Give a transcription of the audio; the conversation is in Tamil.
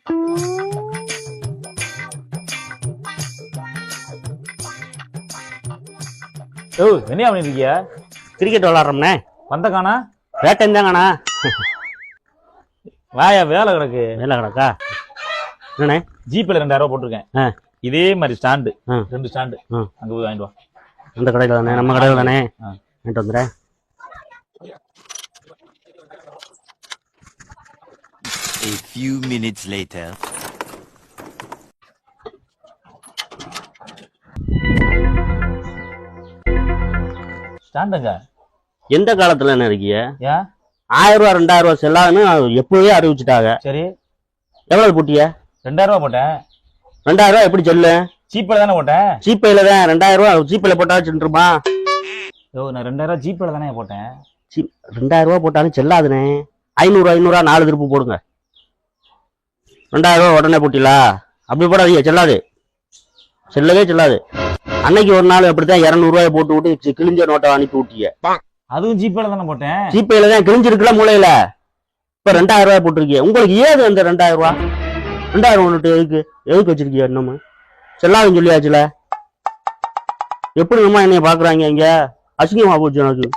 ஓ என்ன பண்ணிட்டு இருக்கியா? கிரிக்கெட் விளாட்றோம்ண்ணே. வந்த காணா? வேட்டையும் தாங்கண்ணா. வாயா வேலை கிடக்கு. வேலை கிடக்கா? என்னண்ணே? ஜிபேல 2000 ரூபாய் போட்டிருக்கேன். இதே மாதிரி ஸ்டாண்டு 2 ஸ்டாண்டு அங்க போய் வாங்கிட்டு வா. இந்த கடையில் தானே? நம்ம கடையில் தானே? வாங்கிட்டு வந்துடுறேன். A few minutes later. ஸ்டாண்டுங்க எந்த காலத்துல என்ன இருக்கீங்க? ஏன் 1000 ரூபா 2000 ரூபா செல்லாதுன்னு எப்பவே அறிவிச்சுட்டாங்க. சரி எவ்வளவு போட்டிய? 2000 ரூபாய் போட்டேன். 2000 ரூபா எப்படி செல்லு? ஜிபேல தானே போட்டேன். ஜிபேல தான் 2000 ரூபா ஜிபேல போட்டா சென்றுமா? ஓ நான் 2000 ரூபாய் ஜிபேல தானே போட்டேன். 2000 ரூபா போட்டாலும் செல்லாதுனே. 500 4 திருப்பு போடுங்க. 2000 ரூபா உடனே போட்டிலா? அப்படி போடாதீங்க, செல்லாது. செல்லவே செல்லாது. அன்னைக்கு ஒரு நாள் அப்படித்தான் 200 ரூபாய் போட்டு விட்டு கிழிஞ்ச நோட்டை அனுப்பி விட்டீங்க. அதுவும் ஜிபேல தானே போட்டேன். ஜிபேல தான் கிழிஞ்சிருக்குல மூளையில. இப்ப 2000 ரூபாய் போட்டிருக்கீங்க. உங்களுக்கு ஏது அந்த 2000 ரூபா? 2000 ஒன்று எதுக்கு வச்சிருக்கீங்க? இன்னமும் செல்லாதுன்னு சொல்லியாச்சுல. எப்படி நம்ம என்னைய பாக்குறாங்க இங்க? அசிங்கமா போச்சு எனக்கு.